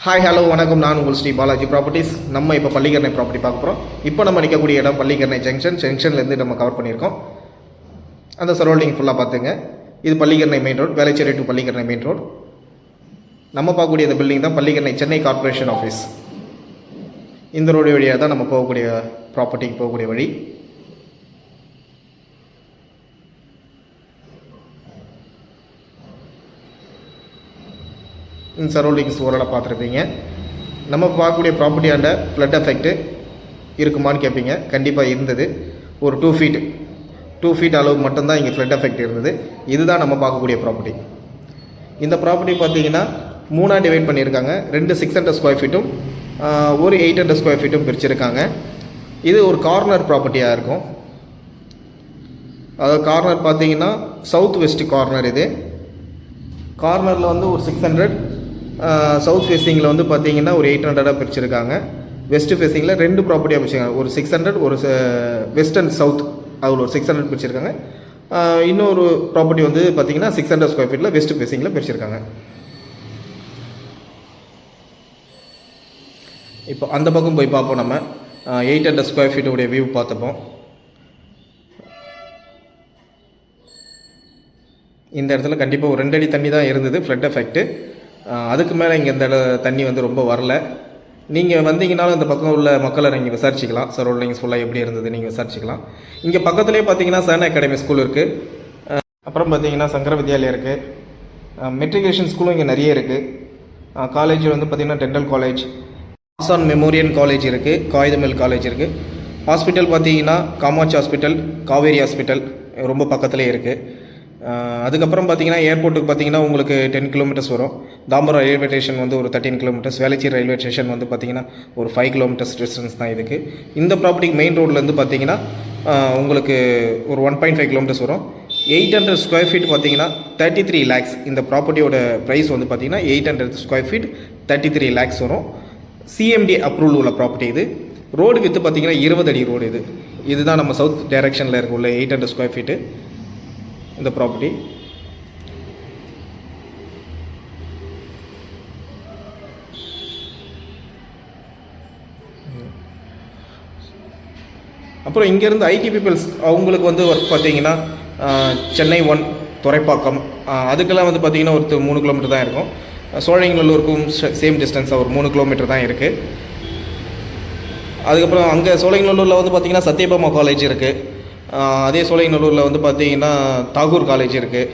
Hi hello வணக்கம். நான் உங்கள் ஸ்ரீ பாலாஜி ப்ராப்பர்ட்டிஸ். நம்ம இப்போ பள்ளிக்கரணை ப்ராப்பர்ட்டி பார்க்க போகிறோம். இப்போ நம்ம நிற்கக்கூடிய இடம் பள்ளிக்கரணை ஜங்ஷன்லேருந்து நம்ம கவர் பண்ணியிருக்கோம். அந்த சரௌண்டிங் ஃபுல்லாக பார்த்துங்க. இது Pallikaranai main road, Velachery to Pallikaranai main road. நம்ம பார்க்கக்கூடிய இந்த பில்டிங் தான் பள்ளிக்கரணை சென்னை கார்ப்பரேஷன் ஆஃபீஸ். இந்த ரோடு வழியாக தான் நம்ம போகக்கூடிய ப்ராப்பர்ட்டிக்கு போகக்கூடிய வழி. இந்த சரௌண்டிங்ஸ் ஓரளவு பார்த்துருப்பீங்க. நம்ம பார்க்கக்கூடிய ப்ராப்பர்ட்டியாண்ட ஃப்ளட் எஃபெக்ட்டு இருக்குமான்னு கேட்பீங்க. கண்டிப்பாக இருந்தது. ஒரு 2 ஃபீட் அளவு மட்டும்தான் இங்கே ஃப்ளட் எஃபெக்ட் இருந்தது. இதுதான் நம்ம பார்க்கக்கூடிய ப்ராப்பர்ட்டி. இந்த ப்ராப்பர்ட்டி பார்த்தீங்கன்னா 3ஆக டிவைட் பண்ணியிருக்காங்க. 2 600 ஸ்கொயர் ஃபீட்டும் ஒரு 800 ஸ்கொயர் ஃபீட்டும் பிரிச்சுருக்காங்க. இது ஒரு கார்னர் ப்ராப்பர்ட்டியாக இருக்கும். அதாவது கார்னர் பார்த்தீங்கன்னா சவுத் வெஸ்ட் கார்னர். இது கார்னரில் வந்து ஒரு 600, சவுத் ஃபேஸிங்கில் வந்து பார்த்தீங்கன்னா ஒரு 800 பிரிச்சுருக்காங்க. வெஸ்ட் ஃபேஸிங்கில் 2 ப்ராப்பர்ட்டியாக பிரிச்சிருக்காங்க. ஒரு 600, ஒரு வெஸ்ட் அண்ட் சவுத், அதில் ஒரு 600 பிரிச்சிருக்காங்க. இன்னொரு ப்ராப்பர்ட்டி வந்து பார்த்தீங்கன்னா 600 ஸ்கொயர் ஃபீட்டில் வெஸ்ட் ஃபேஸிங்கில் பிரிச்சிருக்காங்க. இப்போ அந்த பக்கம் போய் பார்ப்போம். நம்ம 800 ஸ்கொயர் ஃபீட்டுடைய வியூ பார்த்துப்போம். இந்த இடத்துல கண்டிப்பாக ஒரு 2 அடி தண்ணி தான் இருந்தது ஃப்ளட் எஃபெக்ட்டு. அதுக்கு மேலே இங்கே இந்த தண்ணி வந்து ரொம்ப வரல. நீங்கள் வந்தீங்கன்னாலும் இந்த பக்கம் உள்ள மக்களை நீங்கள் விசாரிச்சிக்கலாம். சரௌண்டிங்ஸ் ஃபுல்லாக எப்படி இருந்தது நீங்கள் விசாரிச்சிக்கலாம். இங்கே பக்கத்துலேயே பார்த்தீங்கன்னா சன் அகாடமி ஸ்கூல் இருக்குது. அப்புறம் பார்த்தீங்கன்னா சங்கர வித்யாலயா இருக்குது. மெட்ரிகுலேஷன் ஸ்கூலும் இங்கே நிறைய இருக்குது. காலேஜ் வந்து பார்த்திங்கன்னா டென்டல் காலேஜ், ஆசான் மெமோரியல் காலேஜ் இருக்குது, காகிதமில் காலேஜ் இருக்குது. ஹாஸ்பிட்டல் பார்த்தீங்கன்னா காமாட்சி ஹாஸ்பிட்டல், காவேரி ஹாஸ்பிட்டல் ரொம்ப பக்கத்துலேயே இருக்குது. அதுக்கப்புறம் பார்த்தீங்கன்னா ஏர்போர்ட்டுக்கு பார்த்தீங்கன்னா உங்களுக்கு 10 கிலோமீட்டர்ஸ் வரும். தாம்பரம் ரயில்வே ஸ்டேஷன் வந்து ஒரு 13 கிலோமீட்டர்ஸ், வேளச்சேரி ரயில்வே ஸ்டேஷன் வந்து பார்த்தீங்கன்னா ஒரு 5 கிலோமீட்டர்ஸ் டிஸ்டன்ஸ் தான் இதுக்கு. இந்த ப்ராப்பர்ட்டிக்கு மெயின் ரோட்லேருந்து பார்த்தீங்கன்னா உங்களுக்கு ஒரு 1.5 கிலோமீட்டர்ஸ் வரும். 800 ஸ்கொயர் ஃபீட் பார்த்தீங்கன்னா 33 lakhs. இந்த ப்ராப்பர்ட்டியோட ப்ரைஸ் வந்து பார்த்தீங்கன்னா 800 ஸ்கொயர் ஃபீட் 33 lakhs வரும். சிஎம்டி அப்ரூவல் உள்ள ப்ராப்பர்ட்டி இது. ரோடு வித்து பார்த்தீங்கன்னா 20 அடி ரோடு. இதுதான் நம்ம சவுத் டைரக்ஷனில் இருக்க உள்ள 800 ஸ்கொயர் ஃபீட்டு இந்த ப்ராப்பர்ட்டி. அப்புறம் இங்கேருந்து ஐடி பீப்புள்ஸ் அவங்களுக்கு வந்து ஒர்க் பார்த்தீங்கன்னா சென்னை 1 துறைப்பாக்கம், அதுக்கெல்லாம் வந்து பார்த்திங்கன்னா ஒரு 3 கிலோமீட்டர் தான் இருக்கும். சோழங்கநல்லூருக்கும் சேம் டிஸ்டன்ஸாக ஒரு 3 கிலோமீட்டர் தான் இருக்குது. அதுக்கப்புறம் அங்கே சோழங்கநல்லூரில் வந்து பார்த்திங்கன்னா சத்யபாமா காலேஜ் இருக்குது. அதே சோழங்கநல்லூரில் வந்து பார்த்திங்கன்னா தாகூர் காலேஜ் இருக்குது.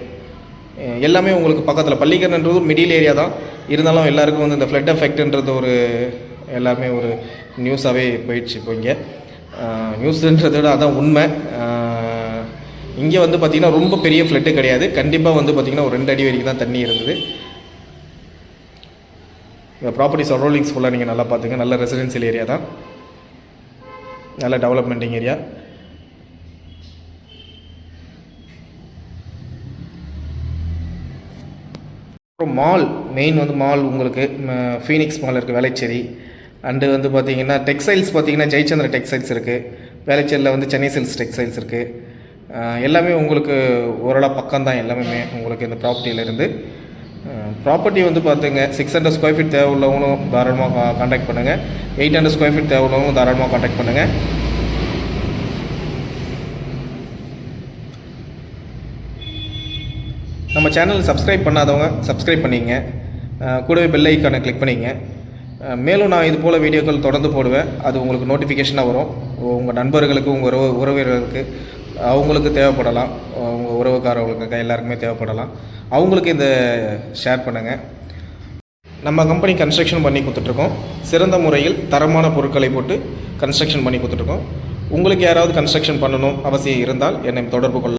எல்லாமே உங்களுக்கு பக்கத்தில். பள்ளிக்கரணைன்றது ஒரு மிடில் ஏரியா தான். இருந்தாலும் எல்லாருக்கும் வந்து இந்த ஃப்ளட் எஃபெக்ட்ன்றது ஒரு எல்லாமே ஒரு நியூஸாகவே போயிடுச்சு. இப்போ இங்கே நியூஸுன்றதை விட அதான் உண்மை. இங்கே வந்து பார்த்திங்கன்னா ரொம்ப பெரிய ஃப்ளட்டு கிடையாது. கண்டிப்பாக வந்து பார்த்திங்கன்னா ஒரு 2 அடி வரைக்கும் தான் தண்ணி இருந்தது. இந்த ப்ராப்பர்ட்டி சரௌண்டிங்ஸ் ஃபுல்லாக நீங்கள் நல்லா பார்த்துங்க. நல்ல ரெசிடென்சியல் ஏரியா தான், நல்ல டெவலப்மெண்டிங் ஏரியா. அப்புறம் மால், மெயின் வந்து மால் உங்களுக்கு ஃபீனிக்ஸ் மால் இருக்குது வேளச்சேரி. அண்டு வந்து பார்த்திங்கன்னா டெக்ஸ்டைல்ஸ் பார்த்திங்கன்னா ஜெயச்சந்திர டெக்ஸ்டைல்ஸ் இருக்குது. வேளச்சேரியில் வந்து சென்னை சில்க்ஸ் டெக்ஸ்டைல்ஸ் இருக்குது. எல்லாமே உங்களுக்கு ஓரளவு பக்கம்தான் எல்லாமே உங்களுக்கு இந்த ப்ராப்பர்ட்டியிலேருந்து. ப்ராப்பர்ட்டி வந்து பார்த்துங்க 600 ஸ்கொயர் ஃபீட் தேவை உள்ளவங்களும் தாராளமாக கான்டாக்ட் பண்ணுங்கள். 800 ஸ்கொயர் ஃபீட் தேவை உள்ளவங்களும் தாராளமாக கான்டாக்ட் பண்ணுங்கள். நம்ம சேனல் சப்ஸ்கிரைப் பண்ணாதவங்க சப்ஸ்கிரைப் பண்ணிங்க. கூடவே பெல் ஐக்கானை கிளிக் பண்ணிங்க. மேலும் நான் இது போல் வீடியோக்கள் தொடர்ந்து போடுவேன். அது உங்களுக்கு நோட்டிஃபிகேஷனாக வரும். உங்கள் நண்பர்களுக்கு, உங்கள் உறவினர்களுக்கு அவங்களுக்கு தேவைப்படலாம், உங்கள் உறவுக்காரவங்களுக்கு எல்லாருக்குமே தேவைப்படலாம். அவங்களுக்கு இந்த ஷேர் பண்ணுங்கள். நம்ம கம்பெனி கன்ஸ்ட்ரக்ஷன் பண்ணி கொடுத்துட்ருக்கோம். சிறந்த முறையில் தரமான பொருட்களை போட்டு கன்ஸ்ட்ரக்ஷன் பண்ணி கொடுத்துட்ருக்கோம். உங்களுக்கு யாராவது கன்ஸ்ட்ரக்ஷன் பண்ணணும் அவசியம் இருந்தால் என்னை தொடர்பு கொள்ளலாம்.